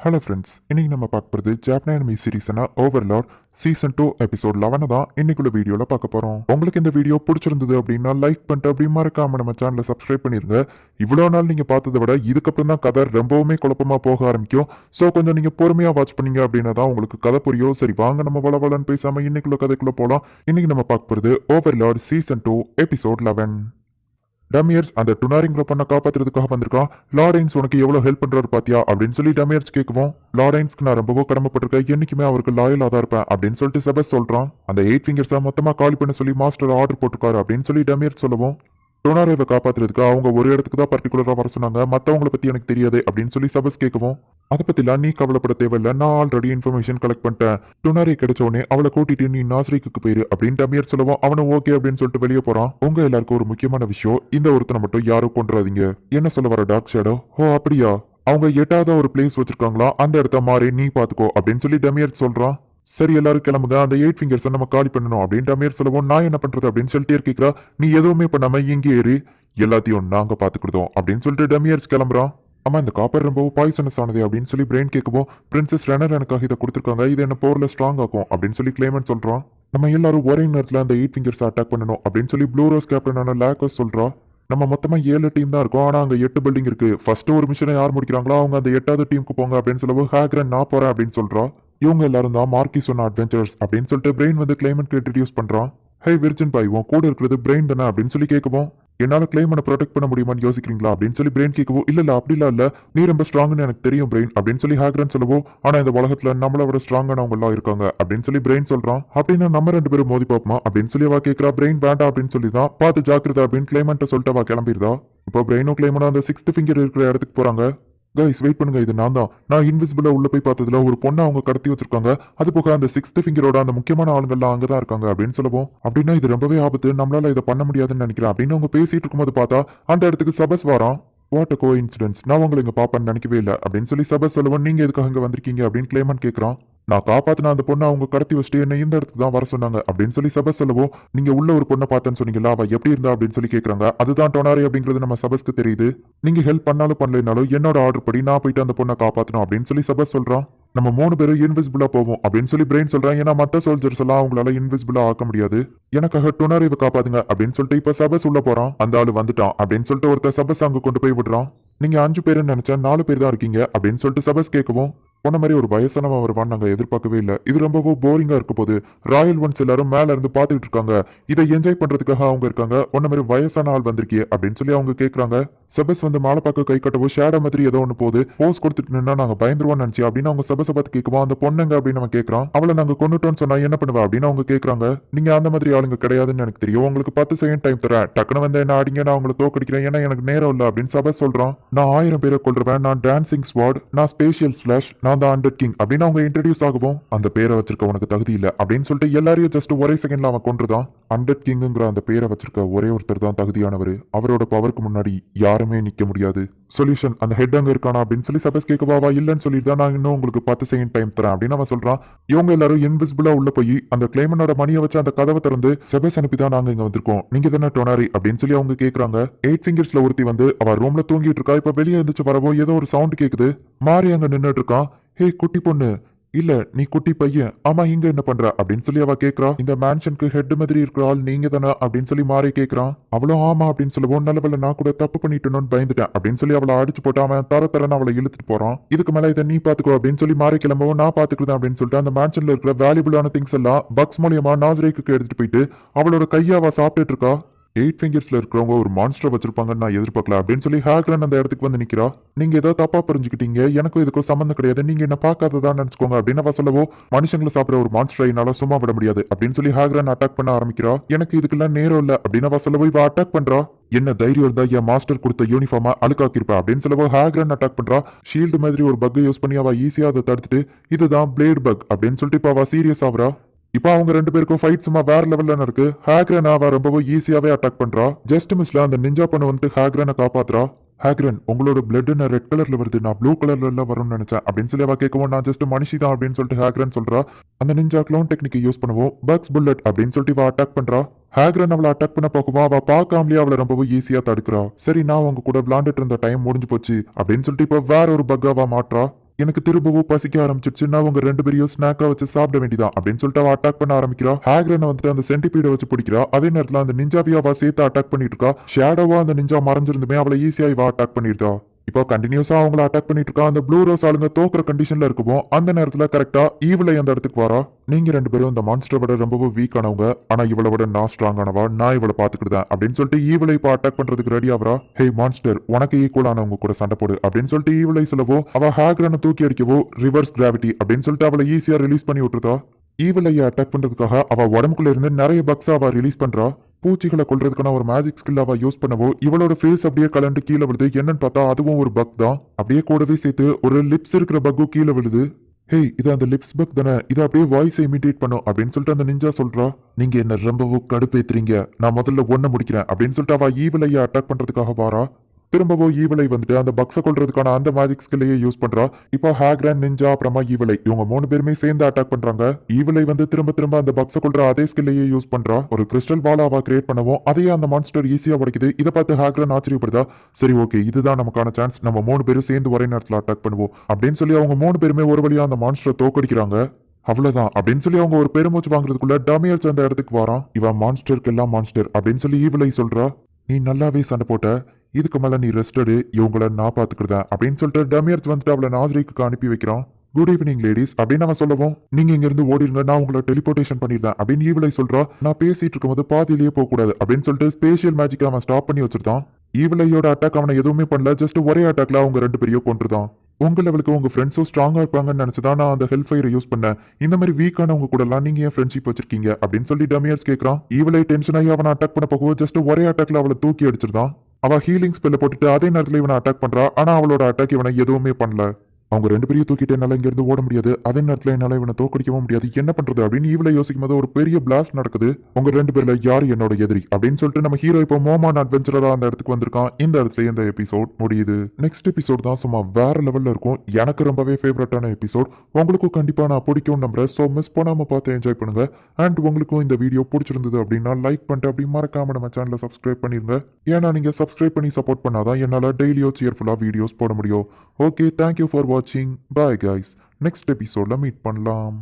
Hello friends, இன்னைக்கு நம்ம பார்க்க போகிறது ஜாப்பனி அனிமி சீரிஸான ஓவர்லார்ட் சீசன் 2 எபிசோட் 11 தான் இன்னைக்குள்ள வீடியோவில் பார்க்க போகிறோம். உங்களுக்கு இந்த வீடியோ பிடிச்சிருந்தது அப்படின்னா லைக் பண்ணிட்டு அப்படி மறக்காம நம்ம சேனலை சப்ஸ்கிரைப் பண்ணிருங்க. இவ்வளோ நாள் நீங்கள் பார்த்ததை விட இதுக்கப்புறம் தான் கதை ரொம்பவுமே குழப்பமாக போக ஆரம்பிக்கும். ஸோ கொஞ்சம் நீங்கள் பொறுமையாக வாட்ச் பண்ணீங்க அப்படின்னா தான் உங்களுக்கு கதை புரியும். சரி வாங்க நம்ம வளவலன்னு பேசாமல் இன்னைக்குள்ள கதைக்குள்ளே போகலாம். இன்னைக்கு நம்ம பார்க்க போகிறது ஓவர்லார்ட் சீசன் 2 எபிசோட் 11. டமியர்ஸ் அந்த டுனாரிங்கிற பொண்ணை காப்பாத்துறதுக்காக வந்திருக்கான். லாரன்ஸ் உனக்கு எவ்வளவு ஹெல்ப் பண்றாரு பாத்தியா அப்படின்னு சொல்லி டமியர்ஸ் கேட்கவும், லாரன்ஸ்க்கு நான் ரொம்பவோ கடமைப்பட்டிருக்கேன், என்னைக்குமே அவருக்கு லாயலா தான் இருப்பேன் அப்படின்னு சொல்லிட்டு செபஸ் சொல்றான். அந்த 8 ஃபிங்கர்ஸை மொத்தமா காலி பண்ண சொல்லி மாஸ்டர் ஆர்டர் போட்டிருக்காரு அப்படின்னு சொல்லி டமியர்ஸ் சொல்லவும், டொனாரேவை காப்பாத்துறதுக்கு அவங்க ஒரு இடத்துக்கு தான் பர்டிகுலரா வர சொன்னாங்க, மத்தவங்களை பத்தி எனக்கு தெரியாது அப்படின்னு சொல்லி சபஸ் கேட்கவும், அதை பத்திலாம் நீ கவலைப்பட தேவையில்ல, நான் ஆல்ரெடி இன்ஃபர்மேஷன் கலெக்ட் பண்ணிட்டேன், டொனாரே கிடைச்ச உடனே அவளை கூட்டிட்டு நீ நாசரிக்கு போயிரு அப்படின்னு டமியர் சொல்லவும், அவனும் ஓகே அப்படின்னு சொல்லிட்டு வெளியே போறான். உங்க எல்லாருக்கும் ஒரு முக்கியமான விஷயம், இந்த ஒருத்தனை மட்டும் யாரும் கொண்டுறாதீங்க. என்ன சொல்ல வர டார்க் ஷேடோ? ஓ அப்படியா, அவங்க 8வது ஒரு பிளேஸ் வச்சிருக்காங்களா, அந்த இடத்த மாறி நீ பாத்துக்கோ அப்படின்னு சொல்லி டமியர் சொல்றான். சரி எல்லாரும் கிளம்புங்க, அந்த 8 ஃபிங்கர்ஸை நம்ம காலி பண்ணணும் அப்படின்னு டமியர் சொல்லவும், நான் என்ன பண்றது அப்படின்னு சொல்லிட்டு கேட்கிறா. நீ எதுவுமே பண்ணாம இங்கே ஏறி எல்லாத்தையும் நாங்க பாத்துக்கிட்டோம் அப்படின்னு சொல்லிட்டு டமியர்ஸ் கிளம்புறான். ஆமா இந்த காப்பர் ரொம்ப பாய்சனஸ் ஆனது அப்படின்னு சொல்லி பிரெயின் கேட்கவும், பிரின்சஸ் ரெனர் எனக்காக இதை கொடுத்துருக்காங்க, இது என்ன போர்ல ஸ்ட்ராங் ஆகும் அப்படின்னு சொல்லி கிளைமன் சொல்றான். நம்ம எல்லாரும் ஒரே நேரத்தில் அந்த 8 ஃபிங்கர்ஸ் அட்டாக் பண்ணணும் அப்படின்னு சொல்லி ப்ளூ ரோஸ் கேப்டனான லாக்கோஸ் சொல்றா. நம்ம மொத்தமா 7 டீம் தான் இருக்கும், ஆனா அங்க 8 பில்டிங் இருக்கு. ஃபர்ஸ்ட் ஒரு மிஷனை யார் முடிக்கிறாங்களோ அவங்க அந்த 8வது டீமுக்கு போங்க அப்படின்னு சொல்லவும், ஹேக்ரன் நான் போறேன் அப்படின்னு சொல்றா. இவங்க எல்லாரும் தான் மார்க்கி சொன்ன அட்வென்ச்சர்ஸ் அப்படின்னு சொல்லிட்டு பிரெயின் வந்து கிளைமேட் இன்ட்ரடியூஸ் பண்றான். ஹே விர்ஜின் பாய், உன் கூட இருக்கிறது பிரெயின் தானே அப்படின்னு சொல்லி கேட்கவும், என்னால கிளைமனை ப்ரொடெக்ட் பண்ண முடியுமான்னு யோசிக்கிறீங்களா அப்படின்னு சொல்லி பிரெயின் கேட்கவும், இல்ல அப்படிலாம் இல்ல, நீ ரொம்ப ஸ்ட்ராங்னு எனக்கு தெரியும் பிரெயின் அப்படின்னு சொல்லி ஹேக்ரன் சொல்லவும், ஆனா இந்த உலகத்துல நம்மள விட ஸ்ட்ராங்கானவங்க எல்லாம் இருக்காங்க அப்படின்னு சொல்லி பிரெயின் சொல்றான். அப்படின்னா நம்ம 2 பேரும் மோதி பார்ப்போமா அப்படின்னு சொல்லி அவ கேட்கிறா. பிரெயின் வேண்டாம் அப்படின்னு சொல்லி தான், பார்த்து ஜாக்கிரதா அப்படின்னு கிளைமன்ட்ட சொல்லிட்டு அவ கிளம்பிடுதா. இப்போ பிரெயினும் கிளைமனும் அந்த 6th ஃபிங்கர் இருக்கிற இடத்துக்கு போறாங்க. கைஸ் வெயிட் பண்ணுங்க, இது நான் இன்விசிபிளா உள்ள போய் பார்த்ததுல ஒரு பொண்ணை அவங்க கடத்தி வச்சிருக்காங்க, அது போக அந்த 6th ஃபிங்கரோட அந்த முக்கியமான ஆளுங்கள்லாம் அங்கதான் இருக்காங்க அப்படின்னு சொல்லவும், அப்படின்னா இது ரொம்பவே ஆபத்து, நம்மளால இதை பண்ண முடியாதுன்னு நினைக்கிறேன் அப்படின்னு அவங்க பேசிட்டு இருக்கும்போது பார்த்தா அந்த இடத்துக்கு சபஸ் வாரான். வாட் கோ இன்சிடென்ட்ஸ், நான் உங்களை இங்க பாப்பேன்னு நினைக்கவே இல்லை அப்படின்னு சொல்லி சபஸ் சொல்லுவோம். நீங்க எதுக்காக இங்க வந்திருக்கீங்க அப்படின்னு கிளைமன் கேட்கறான். நான் காப்பாத்தின அந்த பொண்ணை அவங்க கடத்தி வச்சுட்டு என்ன இந்த இடத்துக்கு தான் வர சொன்னாங்க அப்படின்னு சொல்லி சபஸ் சொல்லவும், நீங்க உள்ள ஒரு பொண்ணை பார்த்தேன்னு சொன்னீங்களா, அவ எப்படி இருந்தா அப்படின்னு சொல்லி கேட்கறாங்க. அதுதான் டொனாரி அப்படிங்கிறது நம்ம சபஸ்க்கு தெரியுது. நீங்க ஹெல்ப் பண்ணாலும் பண்ணலைனாலும் என்னோட ஆர்டர் படி நான் போயிட்டு அந்த பொண்ணை காப்பாத்தணும் அப்படின்னு சொல்லி சபஸ் சொல்றான். நம்ம 3 பேரும் இன்விசிபிளா போவோம் அப்படின்னு சொல்லி பிரெயின் சொல்றான். ஏன்னா மத்த சோல்ஜர்ஸ் எல்லாம் அவங்களால இன்விசிபிளா ஆக்க முடியாது, எனக்காக டொனாரிவை காப்பாத்துங்க அப்படின்னு சொல்லிட்டு இப்ப சபஸ் உள்ள போறான். அந்த ஆளு வந்துட்டான் அப்படின்னு சொல்லிட்டு ஒருத்தர் சபஸ் அங்க கொண்டு போய் விடுறான். நீங்க 5 பேருன்னு நினைச்சா 4 பேர் தான் இருக்கீங்க அப்படின்னு சொல்லிட்டு சபஸ் கேட்கவும், போன மாதிரி ஒரு வயசானவன் வருவான்னு நாங்க எதிர்பார்க்கவே இல்லை, இது ரொம்பவும் போரிங்கா இருக்க போது, ராயல் ஒன்ஸ் எல்லாரும் மேல இருந்து பாத்துக்கிட்டு இருக்காங்க, இதை என்ஜாய் பண்றதுக்காக அவங்க இருக்காங்க, உன்ன மாதிரி வயசான ஆள் வந்திருக்கியே அப்படின்னு சொல்லி அவங்க கேட்கறாங்க. சபஸ் வந்து மாலை பார்க்க கை கட்டவும், ஷேடோ மாதிரி ஏதோ ஒன்று போகுது, போஸ் கொடுத்துட்டு நின்னா நாங்க பயந்துருவோம்னு நினைச்சு அப்படின்னு அவங்க சபஸை பார்த்து கேட்குவோம். அந்த பொண்ணுங்க அப்படின்னு அவன் கேட்கறான். அவளை நாங்க கொண்டுட்டோம்னு சொன்னா என்ன பண்ணுவா அப்படின்னு அவங்க கேட்கறாங்க. நீங்க அந்த மாதிரி ஆளுங்க கிடையாதுன்னு எனக்கு தெரியும், உங்களுக்கு 10 செகண்ட் டைம் தரேன், டக்குனு வந்து என்ன ஆடிங்க, நான் உங்களை தோக்கடிக்கிறேன், ஏன்னா எனக்கு நேரம் இல்லை அப்படின்னு சபஸ் சொல்றான். நான் 1000 பேரை கொள்றேன், நான் டான்சிங் ஸ்வாட், நான் ஸ்பேஷியல் ஸ்லாஷ், நான் தான் அண்டர் கிங் அப்படின்னு அவங்க இன்ட்ரடியூஸ் ஆகும். அந்த பேரை வச்சிருக்க உனக்கு தகுதி இல்லை அப்படின்னு சொல்லிட்டு எல்லாரையும் ஜஸ்ட் ஒரே செகண்ட்ல அவன் கொன்றுதான். அண்டர் கிங்குங்கிற அந்த பேரை வச்சிருக்க ஒரே ஒருத்தர் தான் தகுதியானவர், அவரோட பவருக்கு முன்னாடி யாருமே நிக்க முடியாது. சொல்யூஷன் அந்த ஹெட் அங்க இருக்கானா அப்படின்னு சொல்லி சபஸ் கேட்கவாவா, இல்லன்னு சொல்லிட்டு நான் இன்னும் உங்களுக்கு 10 செகண்ட் டைம் தரேன் அப்படின்னு அவன் சொல்றான். இவங்க எல்லாரும் இன்விசிபிளா உள்ள போய் அந்த கிளைமனோட மணியை வச்சு அந்த கதவை திறந்து, செபஸ் அனுப்பிதான் நாங்க இங்க வந்திருக்கோம், நீங்க தானே டொனாரி அப்படின்னு சொல்லி அவங்க கேட்கறாங்க. 8 ஃபிங்கர்ஸ்ல ஒருத்தி வந்து அவ ரூம்ல தூங்கிட்டு இருக்கா. இப்ப வெளியே இருந்துச்சு வரவோ ஏதோ ஒரு சவுண்ட் கேக்குது. மாறி அங்க நின்னுட்டு இருக்கான். ஹே குட்டி பொண்ணு, இல்ல நீ குட்டி பையன், ஆமா இங்க என்ன பண்ற அப்படின்னு சொல்லி அவ கேக்குறா. இந்த மேன்ஷனுக்கு ஹெட் மாதிரி இருக்கிற ஆள் நீங்க தானே அப்படின்னு சொல்லி மாறி கேட்கறான். அவளும் ஆமா அப்படின்னு சொல்லுவோம். நல்ல நான் கூட தப்பு பண்ணிட்டேன்னு பயந்துட்டேன் அப்படின்னு சொல்லி அவளை அடிச்சு போட்டு அவன் தரன்னு அவளை இழுத்துட்டு போறான். இதுக்கு மேல இதை நீ பாத்துக்கோ அப்படின்னு சொல்லி மாறி கிளம்பவும், நான் பாத்துக்கிறேன் அப்படின்னு சொல்லிட்டு அந்த மேன்ஷன்ல இருக்கிற வேல்யூபிளான திங்ஸ் எல்லாம் பக்ஸ் மூலியமா நாசரேக்கு எடுத்துட்டு போயிட்டு அவளோட கையை அவ சாப்பிட்டுட்டு இருக்கா. 8 ஃபிங்கர்ஸ்ல இருக்கிறவங்க ஒரு மான்ஸ்டர் வச்சிருப்பாங்கன்னு நான் எதிர்பார்க்கல அப்படின்னு சொல்லி ஹேக்ரன் அந்த இடத்துக்கு வந்து நிக்கிறா. நீங்க ஏதோ தப்பா புரிஞ்சுக்கிட்டீங்க, எனக்கும் இதுக்கும் சம்மந்தம் கிடையாது, நீங்க என்ன பார்க்காததான் நினைச்சுக்கோங்க அப்படின்னு அவ சொல்லவோ, மனுஷங்களை சாப்பிட ஒரு மான்ஸ்டரை என்னால சும்மா விட முடியாது அப்படின்னு சொல்லி ஹேக்ரன் அட்டாக் பண்ண ஆரம்பிக்கிறா. எனக்கு இதுக்கெல்லாம் நேரம் இல்ல அப்படின்னு அவ சொல்லவோ, இவ அட்டாக் பண்றா. என்ன தைரியம் இருந்தா என் மாஸ்டர் கொடுத்த யூனிஃபார்மா அழுக்காக்கிருப்பா அப்படின்னு சொல்லவோ, ஹேக்ரன் அட்டாக் பண்றா. ஷீல்டு மாதிரி ஒரு பக் யூஸ் பண்ணி அவ ஈஸியா அதை தடுத்துட்டு, இதுதான் பிளேட் பக் அப்படின்னு சொல்லிட்டு இப்ப அவ சீரியஸ் ஆகுறா. இப்போ அவங்க 2 பேருக்கும் ஃபைட் சும்மா வேற லெவல்ல நடக்கு. ஹேக்ரன் அவ ரொம்பவும் ஈஸியாவே அட்டாக் பண்றா. ஜஸ்ட் மிஸ்ல அந்த நிஞ்சா பொண்ணு வந்துட்டு ஹேக்ரனை காப்பாத்துறா. ஹேக்ரன் உங்களோட பிளட் நான் ரெட் கலர்ல வருது, நான் ப்ளூ கலர்ல எல்லாம் வரும்னு நினைச்சேன் அப்படின்னு சொல்லி அவ கேட்கவும், நான் ஜஸ்ட் மனுஷி தான் அப்படின்னு சொல்லிட்டு ஹேக்ரன் சொல்றா. அந்த நிஞ்சா க்ளோன் டெக்னிக் யூஸ் பண்ணுவோம், பக்ஸ் புல்லட் அப்படின்னு சொல்லிட்டு அவ அட்டாக் பண்றா. ஹேக்ரன் அவளை அட்டாக் பண்ண போகுவா, அவ பார்க்காமலே அவளை ரொம்பவும் ஈஸியா தடுக்கிறா. சரி நான் உங்க கூட விளாண்டுட்டு இருந்த டைம் முடிஞ்சு போச்சு அப்படின்னு சொல்லிட்டு இப்போ வேற ஒரு பக்காவா மாற்றா. எனக்கு திரும்பவும் பசிக்க ஆரம்பிச்சிருச்சு, நான் உங்க ரெண்டு பேரையும் ஸ்நாக்கா வச்சு சாப்பிட வேண்டியதான் அப்படின்னு சொல்லிட்டு அவ அட்டாக் பண்ண ஆரம்பிக்கிறா. ஹேக்ரனை வந்துட்டு அந்த சென்டிபீடை வச்சு பிடிக்கிறா. அதே நேரத்துல அந்த நிஞ்சாவையும் அவ சேர்த்து அட்டாக் பண்ணிட்டு இருக்கா. ஷேடோவா அந்த நிஞ்சா மறைஞ்சிருந்துமே அவளை ஈஸியா இவ அட்டாக் பண்ணிருக்கா. இப்போ கண்டினியூஸா அவங்கள அட்டாக் பண்ணிட்டு இருக்கா. அந்த ப்ளூ ரோஸ் ஆளுங்க தோக்குற கண்டிஷன்ல இருக்குமோ அந்த நேரத்துல கரெக்டா ஈவிலை அந்த இடத்துக்கு வரா. நீங்க ரெண்டு பேரும் இந்த மான்ஸ்டரை விட ரொம்பவும் வீக் ஆனவங்க, ஆனா இவளை விட நான் ஸ்ட்ராங் ஆனவா, நான் இவளை பாத்துக்கிட்டேன் அப்படின்னு சொல்லிட்டு ஈவிலை இப்போ அட்டாக் பண்றதுக்கு ரெடி ஆவரா. ஹே மான்ஸ்டர், உனக்கு ஈக்குவலானவங்க கூட சண்டை போடு அப்படின்னு சொல்லிட்டு ஈவிலை சொல்லவோ அவ ஹேக்ரனை தூக்கி அடிக்கவோ ரிவர்ஸ் கிராவிட்டி அப்படின்னு சொல்லிட்டு அவளை ஈஸியா ரிலீஸ் பண்ணி விட்டுருதா. ஈவிலையை அட்டாக் பண்றதுக்காக அவ உடம்புக்குள்ள இருந்து நிறைய பக்ஸ் அவ ரிலீஸ் பண்றா. பூச்சிகளை கொல்றதுக்கான ஒரு மேஜிக் ஸ்கில் அவ யூஸ் பண்ணவோ இவளோட ஃபேஸ் அப்படியே கலண்டு கீழே விழுது. என்னன்னு பார்த்தா அதுவும் ஒரு பக் தான். அப்படியே கூடவே சேர்த்து ஒரு லிப்ஸ் இருக்கிற பக்கும் கீழே விழுது. ஹே, இது அந்த லிப்ஸ் பக் தானே, இதை அப்படியே வாய்ஸ் இமிடேட் பண்ணும் அப்படின்னு சொல்லிட்டு அந்த நிஞ்சா சொல்றா. நீங்க என்ன ரொம்பவும் கடுப்பேத்துறீங்க, நான் முதல்ல ஒன்ன முடிக்கிறேன் அப்படின்னு சொல்லிட்டு அவ ஈவிலையை அட்டாக் பண்றதுக்காக வாரா. திரும்பவும் ஈவிலை வந்துட்டு அந்த பக்ஸை கொல்றதுக்கான அந்த மேஜிக் ஸ்கில்லையே யூஸ் பண்றா. இப்போ ஹேக்ரன், நிஞ்சா, அப்புறமா ஈவிலை இவங்க மூணு பேருமே சேர்ந்து அட்டாக் பண்றாங்க. ஈவிலை வந்து திரும்ப திரும்ப அந்த பக்ஸை கொல்ற அதே ஸ்கில்லையே யூஸ் பண்றா. ஒரு கிறிஸ்டல் பால் அவ கிரியேட் பண்ணவும் அதையே அந்த மான்ஸ்டர் ஈஸியா உடைக்குது. இதை பார்த்து ஹேக்ரன் ஆச்சரியப்படுதா. சரி ஓகே, இதுதான் நமக்கான சான்ஸ், நம்ம மூணு பேரும் சேர்ந்து ஒரே நேரத்தில் அட்டாக் பண்ணுவோம் அப்படின்னு சொல்லி அவங்க மூணு பேருமே ஒரு வழியா அந்த மான்ஸ்டரை தோக்கடிக்கிறாங்க. அவ்வளவுதான் அப்படின்னு சொல்லி அவங்க ஒரு பெருமூச்சு வாங்குறதுக்குள்ள டமியல்ஸ் அந்த இடத்துக்கு வரான். இவன் மான்ஸ்டருக்கு எல்லாம் மான்ஸ்டர் அப்படின்னு சொல்லி ஈவிலை சொல்றா. நீ நல்லாவே சண்டை போட்ட, இதுக்கு மேல நீ ரெஸ்ட் எடு, இவங்கள நான் பாத்துக்கிறேன் அப்படின்னு சொல்லிட்டு டமியர்ஸ் வந்துட்டு அவளை நாஸ்ரிக்கு அனுப்பி வைக்கிறான். குட் ஈவினிங் லேடிஸ் அப்படின்னு அவன் சொல்லவும் நீங்க இங்க இருந்து ஓடிடுங்க, நான் உங்களை டெலிபோர்டேஷன் பண்ணிருந்தேன் அப்படின்னு ஈவிலை சொல்றா. நான் பேசிட்டு இருக்கும்போது பாதியிலேயே போக கூடாது அப்படின்னு சொல்லிட்டு ஸ்பேஷியல் மேஜிக் அவன் ஸ்டாப் பண்ணி வச்சிருந்தான். ஈவிலையோட அட்டாக் அவனை எதுவுமே பண்ணல, ஜஸ்ட் ஒரே அட்டாக்ல அவங்க ரெண்டு பேரையும் கொண்டுதான். உங்க லெவலுக்கு உங்க ஃப்ரெண்ட்ஸும் ஸ்ட்ராங்கா இருப்பாங்கன்னு நினைச்சுதான் நான் அந்த ஹெல்ப் ஃபயரை யூஸ் பண்ணேன். இந்த மாதிரி வீக்கானவங்க கூட எல்லாம் நீங்க ஏன் ஃப்ரெண்ட்ஷிப் வச்சிருக்கீங்க அப்படின்னு சொல்லி டமியர்ஸ் கேட்கறான். ஈவிலை டென்ஷன் ஆகி அவனை அட்டாக் பண்ண போகும் ஜஸ்ட் ஒரே அட்டாக்ல அவளை தூக்கி அடிச்சிருந்தான். அவ ஹீலிங் ஸ்பெல்ல போட்டுட்டு அதே நேரத்துல இவனை அட்டாக் பண்றா. ஆனா அவளோட அட்டாக் இவனை எதுவுமே பண்ணல. அவங்க ரெண்டு பேரையும் தூக்கிட்டு என்னால இங்க இருந்து ஓட முடியாது, அதே நேரத்துல என்னால இவனை தோக்கடிக்கவும் முடியாது, என்ன பண்றது அப்படின்னு ஈவில யோசிக்கும் போது ஒரு பெரிய பிளாஸ்ட் நடக்குது. உங்க ரெண்டு பேர்ல யாரு என்னோட எதிரி அப்படின்னு சொல்லிட்டு நம்ம ஹீரோ இப்போ மோமான் அட்வென்ச்சரா அந்த இடத்துக்கு வந்திருக்கான். இந்த இடத்துல இந்த எபிசோட் முடியுது. நெக்ஸ்ட் எபிசோட் தான் சும்மா வேற லெவல்ல இருக்கும். எனக்கு ரொம்பவே ஃபேவரட்டான எபிசோட், உங்களுக்கும் கண்டிப்பா நான் பிடிக்கும் நம்புறேன். ஸோ மிஸ் பண்ணாம பார்த்து என்ஜாய் பண்ணுங்க. அண்ட் உங்களுக்கும் இந்த வீடியோ பிடிச்சிருந்தது அப்படின்னா லைக் பண்ணிட்டு அப்படி மறக்காம நம்ம சேனலை சப்ஸ்கிரைப் பண்ணிருங்க. ஏன்னா நீங்க சப்ஸ்கிரைப் பண்ணி சப்போர்ட் பண்ணாதான் என்னால டெய்லியோ சியர்ஃபுல்லா வீடியோஸ் போட முடியும். ஓகே, தேங்க்யூ ஃபார் வாட்சிங். பாய் கைஸ், நெக்ஸ்ட் எபிசோட்ல மீட் பண்ணலாம்.